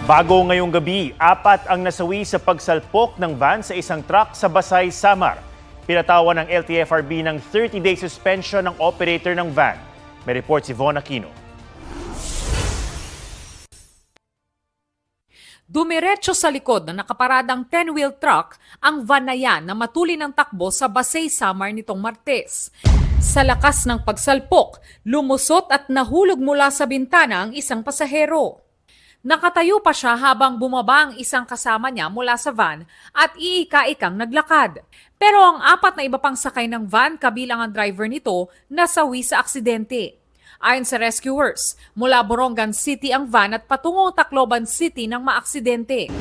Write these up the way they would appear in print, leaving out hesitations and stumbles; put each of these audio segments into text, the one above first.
Bago ngayong gabi, 4 ang nasawi sa pagsalpok ng van sa isang truck sa Basay, Samar. Pinatawan ng LTFRB ng 30-day suspension ng operator ng van. May report si Von Aquino. Dumiretso sa likod na nakaparadang 10-wheel truck ang van na yan na matuli ng takbo sa Basay, Samar nitong Martes. Sa lakas ng pagsalpok, lumusot at nahulog mula sa bintana ang isang pasahero. Nakatayo pa siya habang bumaba ang isang kasama niya mula sa van at iika-ikang naglakad. Pero ang 4 na iba pang sakay ng van kabilang ang driver nito nasawi sa aksidente. Ayon sa rescuers, mula Borongan City ang van at patungong Tacloban City nang maaksidente.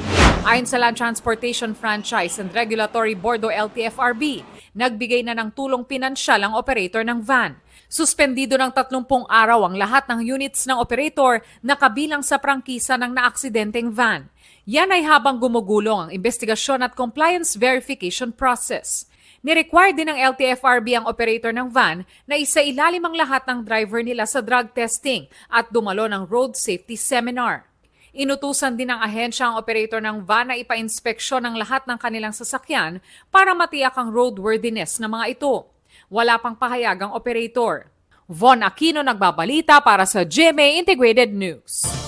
Ayon sa Land Transportation Franchise and Regulatory Board o LTFRB, nagbigay na ng tulong pinansyal ang operator ng van. Suspendido ng 30 araw ang lahat ng units ng operator na kabilang sa prangkisa ng naaksidenteng van. Yan ay habang gumugulong ang investigasyon at compliance verification process. Ni-require din ng LTFRB ang operator ng van na isailalim ang lahat ng driver nila sa drug testing at dumalo ng road safety seminar. Inutusan din ng ahensya ang operator ng van na ipa-inspeksyon ang lahat ng kanilang sasakyan para matiyak ang roadworthiness ng mga ito. Wala pang pahayag ang operator. Von Aquino nagbabalita para sa GMA Integrated News.